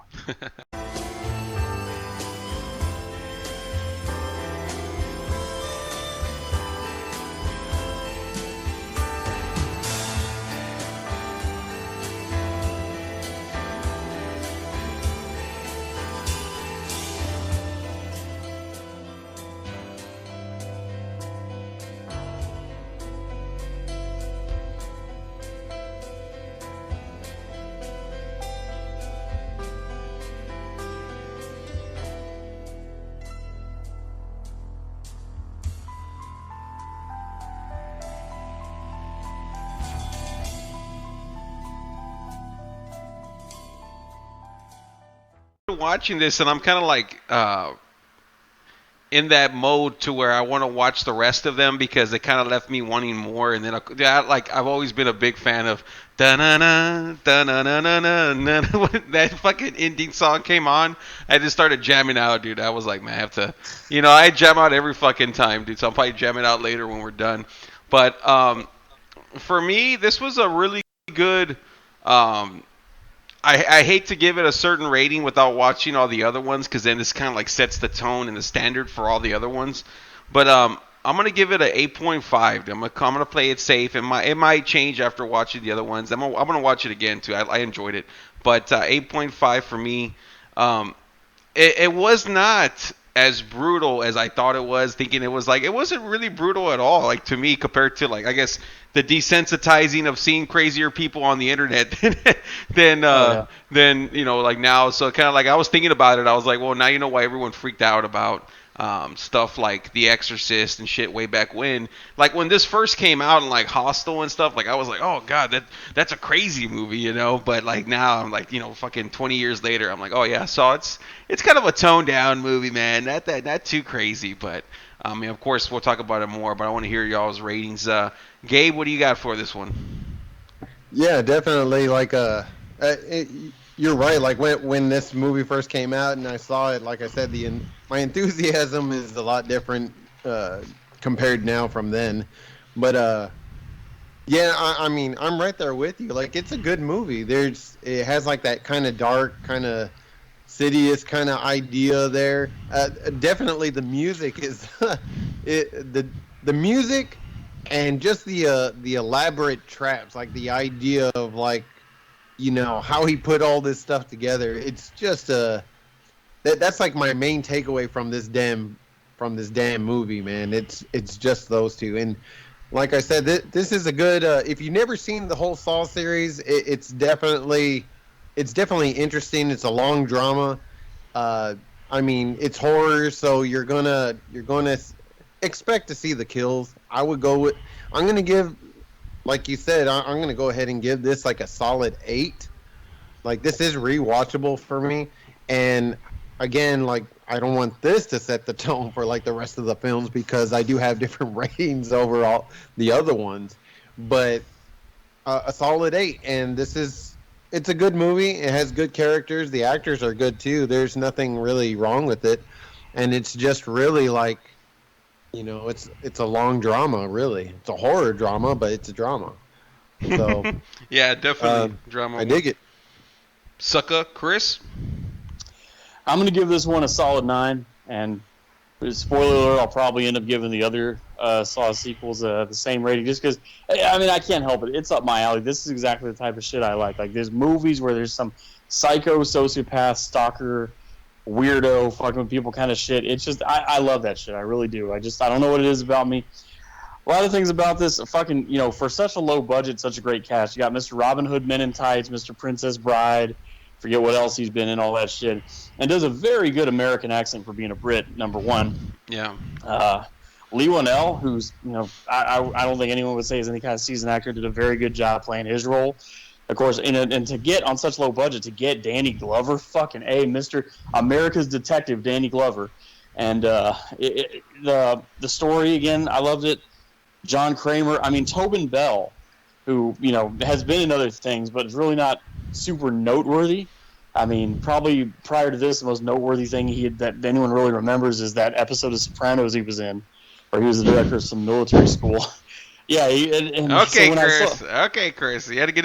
Watching this, and I'm kind of like in that mode to where I want to watch the rest of them because it kind of left me wanting more. And then I've always been a big fan of da-na-na, da-na-na-na-na. When that fucking ending song came on, I just started jamming out, dude. I was like, man, I have to, I jam out every fucking time, dude. So I'll probably jam it out later when we're done. But for me, this was a really good. I hate to give it a certain rating without watching all the other ones because then this kind of like sets the tone and the standard for all the other ones. But I'm gonna give it an 8.5. I'm gonna play it safe. It might change after watching the other ones. I'm gonna watch it again too. I enjoyed it, but 8.5 for me. It was not as brutal as I thought it was. Thinking it was like it wasn't really brutal at all. Like to me, compared to like I guess the desensitizing of seeing crazier people on the internet than like now. So kind of like I was thinking about it. I was like, well, now you know why everyone freaked out about stuff like The Exorcist and shit way back when. Like when this first came out and like Hostel and stuff, like I was like, oh god, that's a crazy movie, But like now I'm like, fucking 20 years later, I'm like, oh yeah. So it's kind of a toned down movie, man. Not too crazy, but I mean, of course we'll talk about it more. But I want to hear y'all's ratings. Gabe, what do you got for this one? Yeah, definitely. Like you're right. Like when this movie first came out and I saw it, like I said, my enthusiasm is a lot different compared now from then. But yeah, I mean, I'm right there with you. Like it's a good movie. It has like that kind of dark, kind of Sidious kind of idea there. Definitely, the music is the music and just the elaborate traps, like the idea of like how he put all this stuff together. It's just that's like my main takeaway from this damn movie, man. It's just those two. And like I said, this is a good. If you've never seen the whole Saw series, it's definitely interesting. It's a long drama. I mean, it's horror, so you're gonna expect to see the kills. I'm gonna give, like you said, I'm gonna go ahead and give this like a solid 8. Like this is rewatchable for me, and again, like I don't want this to set the tone for like the rest of the films because I do have different ratings over all the other ones, but a solid 8, and it's a good movie. It has good characters. The actors are good too. There's nothing really wrong with it, and it's just really like, it's a long drama. Really, it's a horror drama, but it's a drama. So yeah, definitely drama. I dig it. Sucker, Chris. I'm gonna give this one a solid 9, and spoiler alert, I'll probably end up giving the other Saw sequels the same rating just because, I mean, I can't help it. It's up my alley. This is exactly the type of shit I like. Like, there's movies where there's some psycho, sociopath, stalker, weirdo, fucking with people kind of shit. It's just, I love that shit. I really do. I don't know what it is about me. A lot of things about this, fucking, for such a low budget, such a great cast. You got Mr. Robin Hood Men in Tights, Mr. Princess Bride, Forget what else he's been in, all that shit, and does a very good American accent for being a Brit. Number one. Yeah. Leigh Whannell, who's, I don't think anyone would say is any kind of seasoned actor, did a very good job playing his role. Of course, and to get on such low budget, to get Danny Glover, fucking A, Mr. America's Detective Danny Glover. And the story, again, I loved it. John Kramer, Tobin Bell, who, has been in other things, but is really not super noteworthy. Probably prior to this, the most noteworthy thing that anyone really remembers is that episode of Sopranos he was in, where he was the director of some military school. Yeah. Okay, Chris. You had to get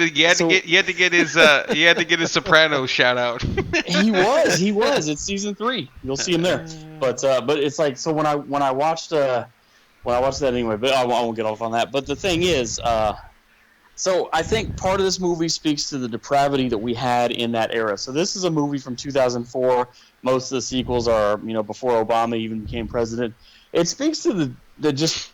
his Sopranos shout out. He was. It's season 3. You'll see him there. But it's like, so when I watched that anyway, but I won't get off on that. But the thing is, so I think part of this movie speaks to the depravity that we had in that era. So this is a movie from 2004. Most of the sequels are, before Obama even became president. It speaks to the just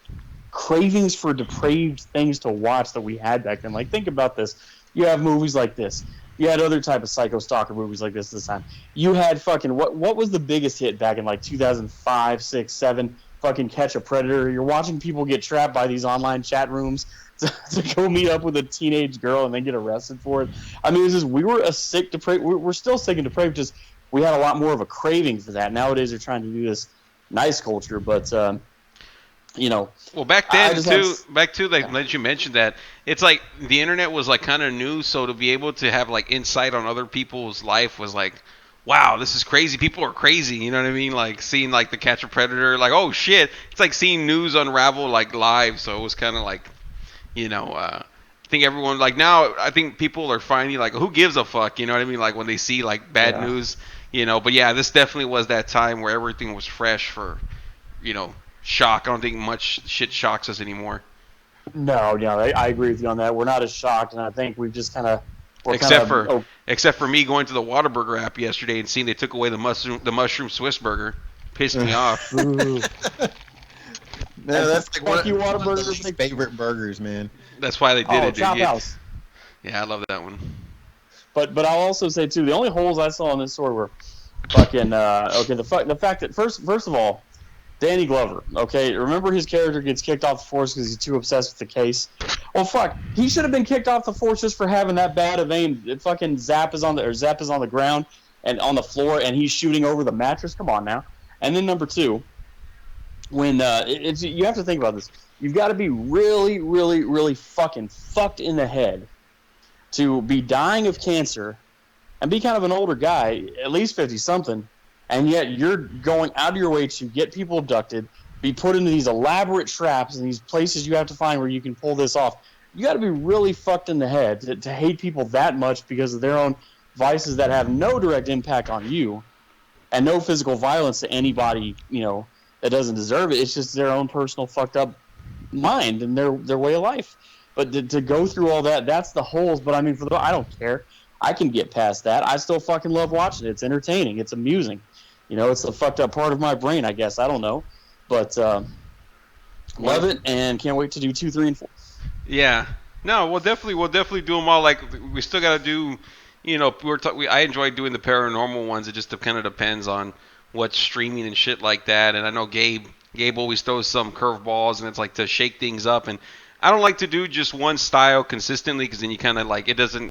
cravings for depraved things to watch that we had back then. Like, think about this. You have movies like this. You had other type of psycho stalker movies like this time. You had fucking, what was the biggest hit back in like 2005, 6, 7? Fucking Catch a Predator. You're watching people get trapped by these online chat rooms to go meet up with a teenage girl and then get arrested for it. It was just, we were a sick, depraved, we're still sick and depraved, just we had a lot more of a craving for that. Nowadays they're trying to do this nice culture, but well, back then that you mentioned that, it's like the internet was like kind of new, so to be able to have like insight on other people's life was like, wow, this is crazy. People are crazy, you know what I mean? Like seeing like the Catch a Predator, like, oh shit, it's like seeing news unravel like live. So it was kind of like, I think everyone, like, now I think people are finding like, who gives a fuck, you know what I mean? Like when they see like bad news, but yeah, this definitely was that time where everything was fresh for, shock. I don't think much shit shocks us anymore. No, I agree with you on that. We're not as shocked, and I think we've just kind of, except for me going to the Whataburger app yesterday and seeing they took away the mushroom Swiss burger, pissed me off. Man, that's like one of my favorite burgers, man. That's why they did it, dude. Chop House. Yeah, I love that one. But I'll also say too, the only holes I saw in this story were fucking the fact that first of all, Danny Glover, okay, remember his character gets kicked off the force because he's too obsessed with the case. Well, fuck, he should have been kicked off the force just for having that bad of aim. Fucking Zap is on the ground and on the floor, and he's shooting over the mattress. Come on now. And then number 2, when you have to think about this. You've got to be really, really, really fucking fucked in the head to be dying of cancer and be kind of an older guy, at least 50-something, and yet you're going out of your way to get people abducted, be put into these elaborate traps and these places you have to find where you can pull this off. You got to be really fucked in the head to hate people that much because of their own vices that have no direct impact on you and no physical violence to anybody, that doesn't deserve it. It's just their own personal fucked up mind and their way of life. But to go through all that, that's the holes. But I don't care. I can get past that. I still fucking love watching it. It's entertaining. It's amusing. It's the fucked up part of my brain, I guess. I don't know. But love it and can't wait to do 2, 3, and 4. Yeah. No, we'll definitely do them all. Like, we still got to do, I enjoy doing the paranormal ones. It just kind of depends on what's streaming and shit like that. And I know Gabe always throws some curveballs, and it's like to shake things up. And I don't like to do just one style consistently because then you kind of like, it doesn't,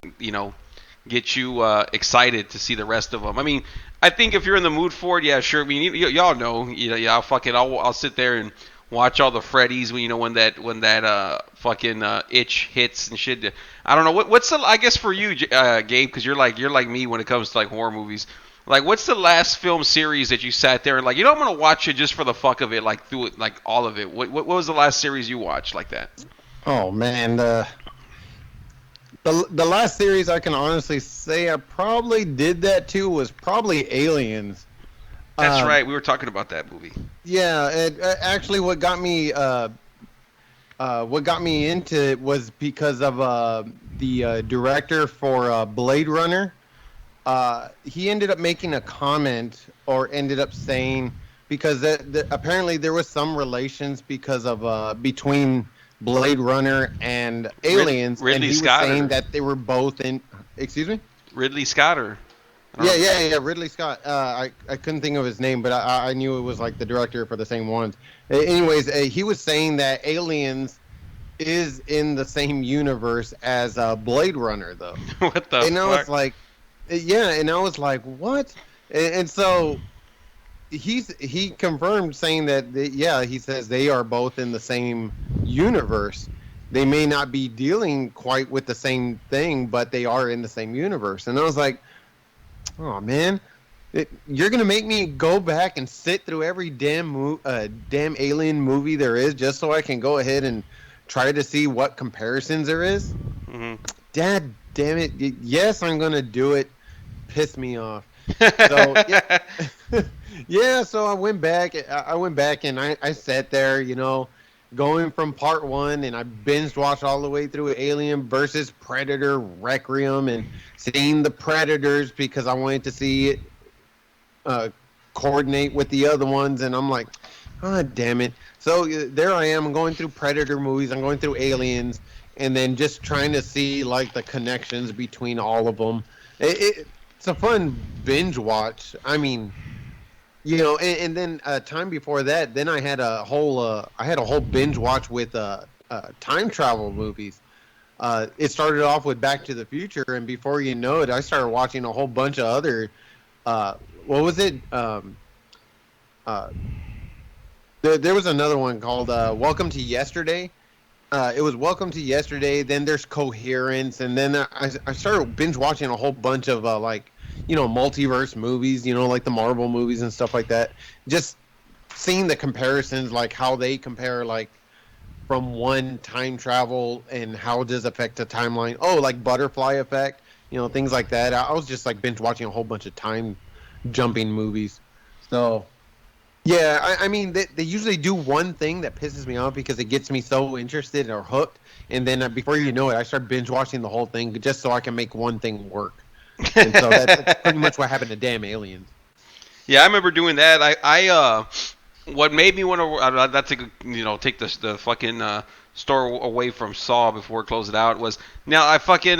get you excited to see the rest of them. I think if you're in the mood for it, yeah, sure. Y'all know, I'll sit there and watch all the Freddy's when that fucking itch hits and shit. I don't know what's the, I guess for you, Gabe, because you're like me when it comes to like horror movies. Like, what's the last film series that you sat there and like, I'm gonna watch it just for the fuck of it, like through it, like all of it? What was the last series you watched like that? Oh man, the last series I can honestly say I probably did that too was probably Aliens. That's right. We were talking about that movie. Yeah, and actually, what got me into it was because of the director for Blade Runner. He ended up making a comment, or ended up saying, because apparently there was some relations because of between Blade Runner and Aliens, Ridley and he Scott, was saying that they were both in. Excuse me. Ridley Scott. Yeah. Ridley Scott. I couldn't think of his name, but I knew it was like the director for the same ones. Anyways, he was saying that Aliens is in the same universe as Blade Runner, though. What the And fuck? I was like, yeah, and I was like, what? And so he confirmed saying that he says they are both in the same universe. They may not be dealing quite with the same thing, but they are in the same universe. And I was like, oh man, you're gonna make me go back and sit through every damn Alien movie there is just so I can go ahead and try to see what comparisons there is? Mm-hmm. Dad damn it! Yes, I'm gonna do it. Piss me off. So yeah. Yeah, so I went back and I sat there, going from part 1, and I binge watched all the way through Alien versus Predator Requiem and seeing the Predators because I wanted to see it coordinate with the other ones, and I'm like, oh damn it. So there I am, I'm going through Predator movies, I'm going through Aliens, and then just trying to see like the connections between all of them. It's a fun binge watch. I mean, and then time before that, then I had a whole binge watch with time travel movies. It started off with Back to the Future, and before you know it, I started watching a whole bunch of other. What was it? There was another one called Welcome to Yesterday. It was Welcome to Yesterday. Then there's Coherence, and then I started binge watching a whole bunch of multiverse movies, like the Marvel movies and stuff like that. Just seeing the comparisons, like how they compare, like from one time travel and how does it affect the timeline. Oh, like Butterfly Effect, things like that. I was just like binge watching a whole bunch of time jumping movies. So yeah, I mean, they usually do one thing that pisses me off because it gets me so interested or hooked, and then before you know it, I start binge watching the whole thing just so I can make one thing work. And so that's pretty much what happened to damn Aliens. Yeah, I remember doing that. I what made me want to not to take the fucking store away from Saw before it closed it out was I fucking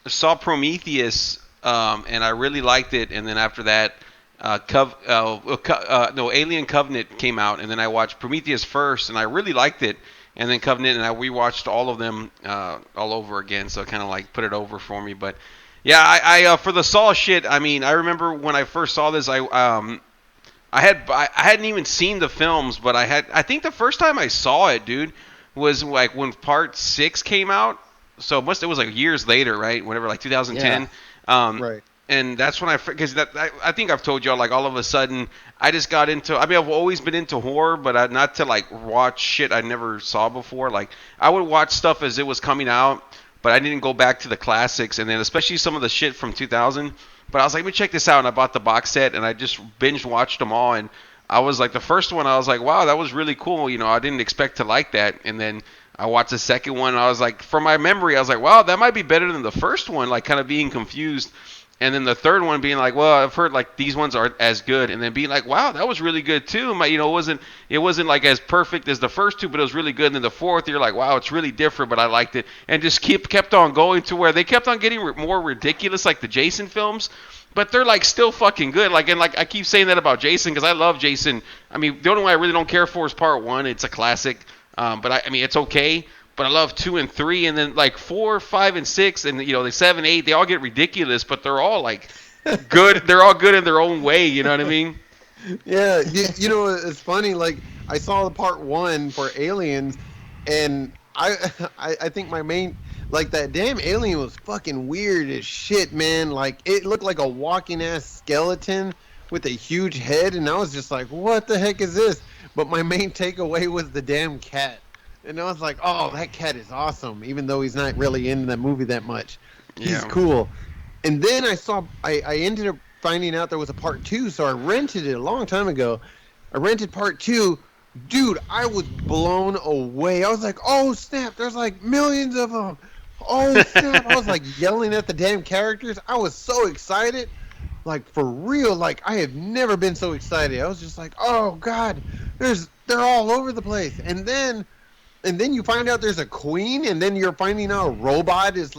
saw Prometheus and I really liked it, and then after that. Alien Covenant came out, and then I watched Prometheus first, and I really liked it, and then Covenant, and I rewatched all of them all over again, so it kind of like put it over for me. But yeah, I for the Saw shit, I mean, I remember when I first saw this, I hadn't even seen the films, but I think the first time I saw it, dude, was like when Part 6 came out. So it was like years later, right? Whatever, like 2010. Yeah. Right. And that's when because I think I've told y'all, like, all of a sudden I just got into. I mean, I've always been into horror, but not to like watch shit I never saw before. Like, I would watch stuff as it was coming out, but I didn't go back to the classics, and then especially some of the shit from 2000. But I was like, let me check this out, and I bought the box set, and I just binge watched them all, and I was like, the first one, I was like, wow, that was really cool. I didn't expect to like that, and then I watched the second one, and I was like, from my memory, I was like, wow, that might be better than the first one, like kind of being confused. And then the third one being like, well, I've heard like these ones aren't as good, and then being like, wow, that was really good too. It wasn't like as perfect as the first two, but it was really good. And then the fourth, you're like, wow, it's really different, but I liked it, and just kept on going to where they kept on getting more ridiculous, like the Jason films, but they're like still fucking good. Like, and like I keep saying that about Jason because I love Jason. I mean, the only one I really don't care for is Part 1. It's a classic, but I mean, it's okay. But I love 2 and 3, and then like 4, 5, and 6, and the 7, 8. They all get ridiculous, but they're all like good. They're all good in their own way. You know what I mean? Yeah, it's funny. Like, I saw the Part 1 for Aliens, and I think my main, like, that damn alien was fucking weird as shit, man. Like, it looked like a walking ass skeleton with a huge head, and I was just like, what the heck is this? But my main takeaway was the damn cat. And I was like, oh, that cat is awesome, even though he's not really in the movie that much. He's cool. And then I ended up finding out there was a Part 2, so I rented it a long time ago. I rented Part 2. Dude, I was blown away. I was like, oh, snap, there's like millions of them. Oh, snap. I was like yelling at the damn characters. I was so excited. Like, for real, like, I have never been so excited. I was just like, oh, God, they're all over the place. And then you find out there's a queen, and then you're finding out a robot is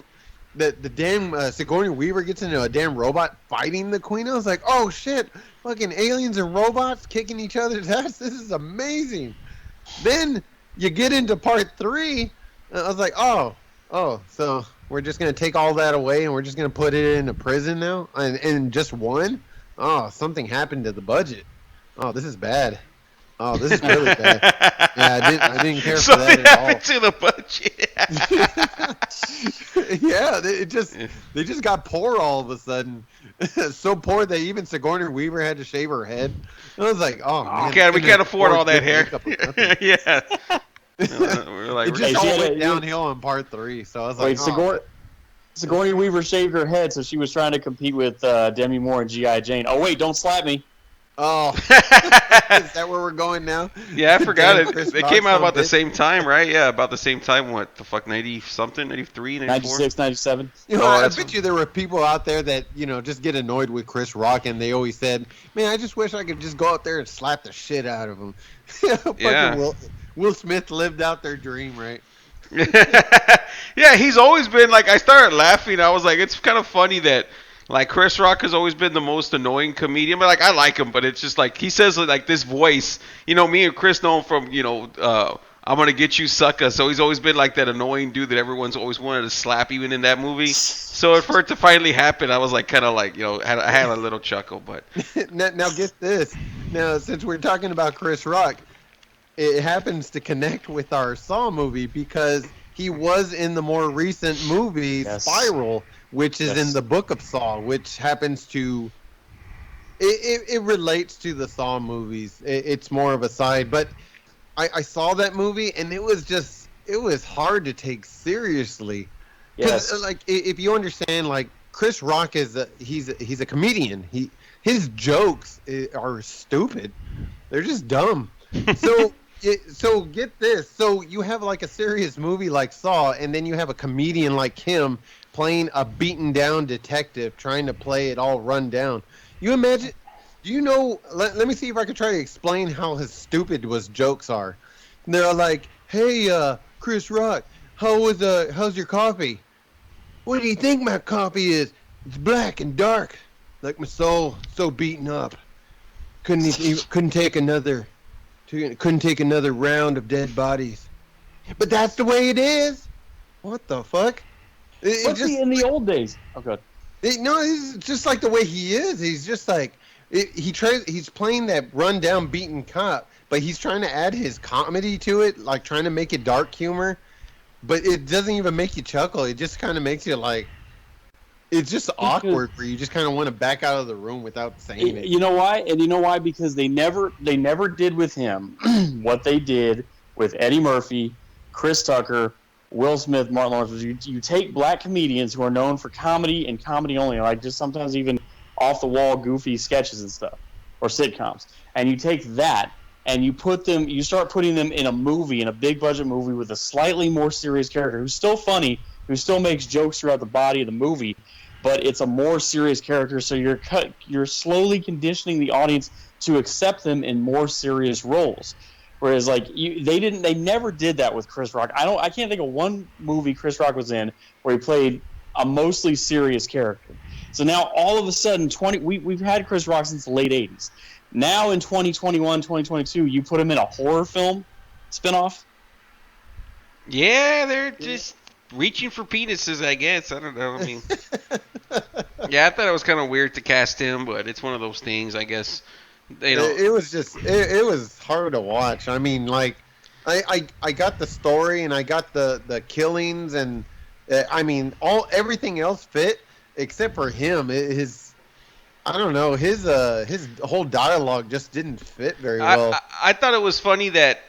the damn Sigourney Weaver gets into a damn robot fighting the queen. I was like, oh shit, fucking aliens and robots kicking each other's ass. This is amazing. Then you get into part 3. And I was like, oh, so we're just gonna take all that away and we're just gonna put it in a prison now, and just one. Oh, something happened to the budget. Oh, this is bad. Oh, this is really bad. Yeah, I didn't care for that at all. To the budget. Yeah, they just got poor all of a sudden. So poor that even Sigourney Weaver had to shave her head. I was like, oh man, we can't afford all that hair. Yeah. We're like, it just all went downhill in part 3. So I was like, Sigourney Weaver shaved her head, so she was trying to compete with Demi Moore and G.I. Jane. Oh wait, don't slap me. Oh, is that where we're going now? Yeah, I forgot it. It came out about the same time, right? Yeah, about the same time. What the fuck, 90-something, 93, 94? 96, 97. You know, I bet you there were people out there that, just get annoyed with Chris Rock, and they always said, man, I just wish I could just go out there and slap the shit out of him. Yeah. Will Smith lived out their dream, right? Yeah, he's always been, like, I started laughing. I was like, it's kind of funny that, like, Chris Rock has always been the most annoying comedian, but, like, I like him, but it's just, like, he says, like, this voice, me and Chris know him from, I'm gonna get you, sucker, so he's always been, like, that annoying dude that everyone's always wanted to slap, even in that movie. So for it to finally happen, I was, like, kind of, like, I had a little chuckle, but. Now, get this. Now, since we're talking about Chris Rock, it happens to connect with our Saw movie because he was in the more recent movie, Spiral, which is in the Book of Saw, which happens to... It relates to the Saw movies. It's more of a side. But I saw that movie, and it was hard to take seriously. Because, like, if you understand, like, Chris Rock he's a comedian. His jokes are stupid. They're just dumb. So get this. So you have, like, a serious movie like Saw, and then you have a comedian like him playing a beaten down detective, trying to play it all run down. You imagine? Do you know? Let me see if I can try to explain how stupid his jokes are. They're like, "Hey, Chris Rock, how's your coffee? What do you think my coffee is? It's black and dark, like my soul, so beaten up. Couldn't take another round of dead bodies. But that's the way it is. What the fuck? In the old days? Oh, good. No, he's just like the way he is. He's just like he's playing that run-down, beaten cop, but he's trying to add his comedy to it, like trying to make it dark humor. But it doesn't even make you chuckle. It just kind of makes you like. It's just awkward where you just kind of want to back out of the room without saying it. You know why? And you know why? Because they never did with him what they did with Eddie Murphy, Chris Tucker, Will Smith, Martin Lawrence. You take black comedians who are known for comedy and comedy only, like just sometimes even off-the-wall goofy sketches and stuff, or sitcoms, and you take that and you start putting them in a movie, in a big-budget movie with a slightly more serious character who's still funny, who still makes jokes throughout the body of the movie, but it's a more serious character, so you're slowly conditioning the audience to accept them in more serious roles. Whereas, like, they never did that with Chris Rock. I can't think of one movie Chris Rock was in where he played a mostly serious character. So now all of a sudden, we've had Chris Rock since the late 80s. Now in 2021, 2022, you put him in a horror film spinoff. Yeah, they're just reaching for penises, I guess. I don't know. I mean, yeah, I thought it was kind of weird to cast him, but it's one of those things, I guess. It was just it was hard to watch. I mean, like, I got the story and I got the killings and I mean everything else fit except for him. I don't know, his whole dialogue just didn't fit very well. I thought it was funny that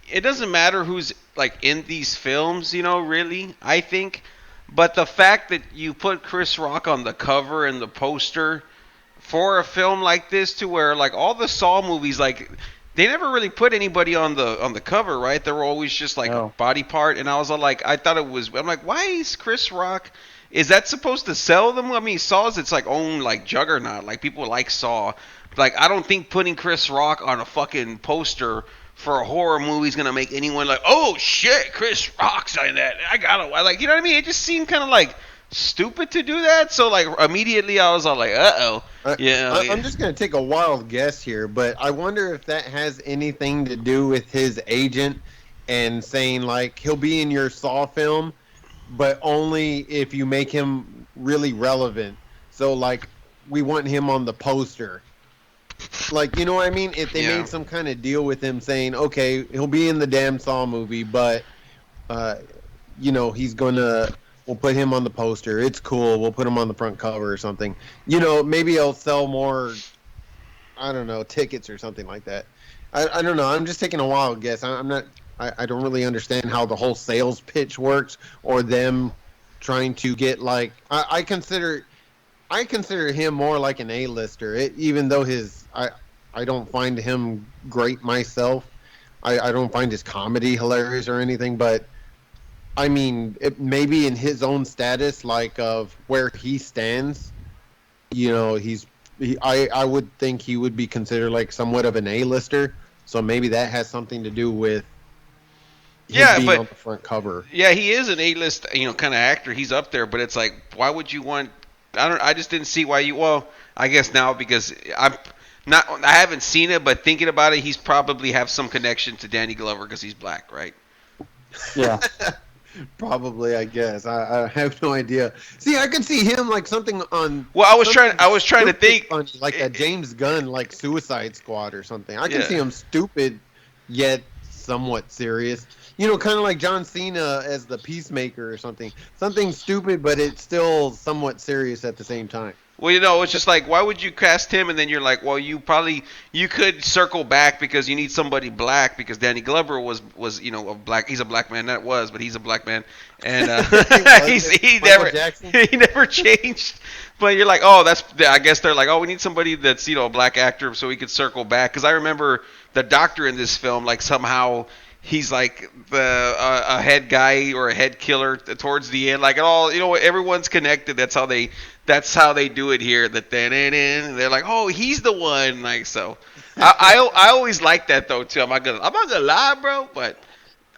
it doesn't matter who's like in these films, really, I think. But the fact that you put Chris Rock on the cover and the poster for a film like this, to where like all the Saw movies, like they never really put anybody on the cover, right? They were always just like a body part, and I was like, I'm like, why is Chris Rock? Is that supposed to sell them? I mean, Saw's its like own like juggernaut. Like people like Saw. Like I don't think putting Chris Rock on a fucking poster for a horror movie is gonna make anyone like, oh shit, Chris Rock's in that. I gotta like, you know what I mean? It just seemed kind of like stupid to do that. So like immediately I was all like, yeah. I'm just gonna take a wild guess here, but I wonder if that has anything to do with his agent and saying like he'll be in your Saw film, but only if you make him really relevant. So like we want him on the poster. Like, you know what I mean? If they made some kind of deal with him saying, okay, he'll be in the damn Saw movie, but you know, we'll put him on the poster. It's cool. We'll put him on the front cover or something. You know, maybe he'll sell more, I don't know, tickets or something like that. I don't know. I'm just taking a wild guess. I don't really understand how the whole sales pitch works or them trying to get like, I consider him more like an A-lister, even though I don't find him great myself. I don't find his comedy hilarious or anything, but I mean, maybe in his own status, like of where he stands, you know, I would think he would be considered like somewhat of an A-lister. So maybe that has something to do with him being on the front cover. Yeah, he is an A-list, you know, kind of actor. He's up there, but it's like, why would you want? I just didn't see why you. Well, I guess now because I haven't seen it, but thinking about it, he's probably have some connection to Danny Glover because he's black, right? Yeah. Probably, I guess. I have no idea. See, I can see him like something on. Well, I was trying to think like a James Gunn, like Suicide Squad or something. I can see him stupid, yet somewhat serious. You know, kind of like John Cena as the Peacemaker or something. Something stupid, but it's still somewhat serious at the same time. Well, you know, it's just like, why would you cast him? And then you're like, well, you could circle back because you need somebody black because Danny Glover was you know, he's a black man, but he's a black man, and he never changed. But you're like, oh, I guess they're like, oh, we need somebody that's, you know, a black actor so we could circle back. Because I remember the doctor in this film, like somehow he's like a head guy or a head killer towards the end. Like it all, you know, everyone's connected. That's how they do it here. That they're like, oh, he's the one. Like so, I always like that though too. I'm not gonna lie, bro. But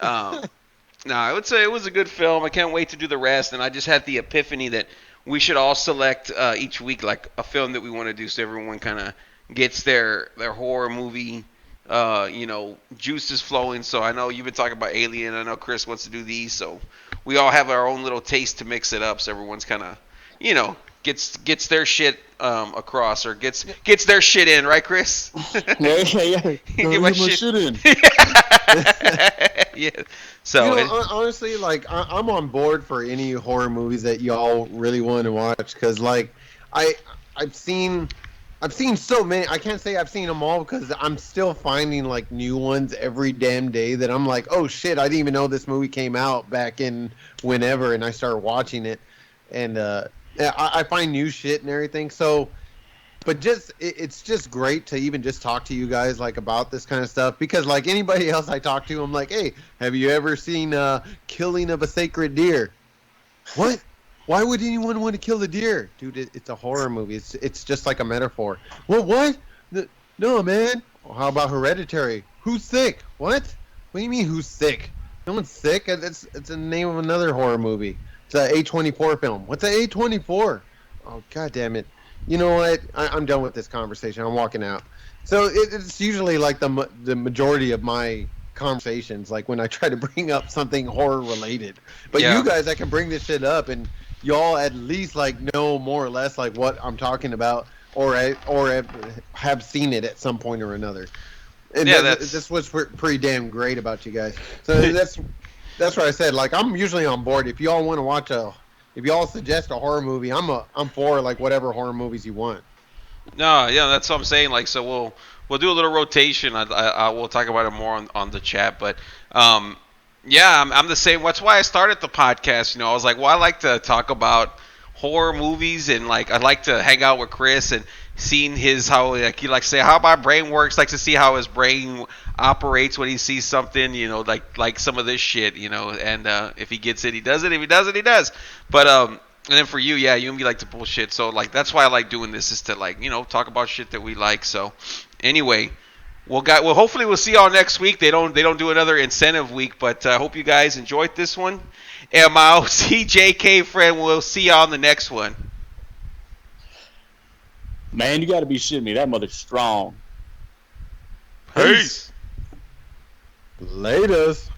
no, I would say it was a good film. I can't wait to do the rest. And I just had the epiphany that we should all select each week like a film that we want to do, so everyone kind of gets their horror movie. You know, juice is flowing. So I know you've been talking about Alien. I know Chris wants to do these. So we all have our own little taste to mix it up. So everyone's kind of, you know, gets their shit across or gets their shit in, right, Chris? Yeah. Get my shit in. Yeah. So you know, honestly, like I'm on board for any horror movies that y'all really want to watch because, like, I've seen so many. I can't say I've seen them all because I'm still finding like new ones every damn day that I'm like, oh shit, I didn't even know this movie came out back in whenever, and I started watching it, and I find new shit and everything. So, but it's just great to even just talk to you guys like about this kind of stuff because like anybody else I talk to, I'm like, hey, have you ever seen Killing of a Sacred Deer? What? Why would anyone want to kill the deer? Dude, it's a horror movie. It's just like a metaphor. Well, what? No, man. Well, how about Hereditary? Who's sick? What? What do you mean who's sick? No one's sick. It's the name of another horror movie. It's an A24 film. What's an A24? Oh, God damn it. You know what? I'm done with this conversation. I'm walking out. So it's usually like the majority of my conversations, like when I try to bring up something horror related. But you guys, I can bring this shit up and y'all at least like know more or less like what I'm talking about, or have seen it at some point or another. And this was pretty damn great about you guys. So that's what I said. Like I'm usually on board. If y'all want to watch if y'all suggest a horror movie, I'm for like whatever horror movies you want. No, yeah, that's what I'm saying. Like so we'll do a little rotation. I will talk about it more on the chat, but. Yeah, I'm the same. That's why I started the podcast. You know, I was like, well, I like to talk about horror movies, and like I like to hang out with Chris and seeing how like he likes to say how my brain works. Like to see how his brain operates when he sees something. You know, like some of this shit. You know, and if he gets it, he does it. If he doesn't, he does. But and then for you, yeah, you and me like to bullshit. So like that's why I like doing this is to like talk about shit that we like. So anyway. Well, hopefully we'll see y'all next week. They don't do another incentive week, but I hope you guys enjoyed this one. And my OCJK friend, we'll see y'all on the next one. Man, you got to be shitting me. That mother's strong. Peace. Laters.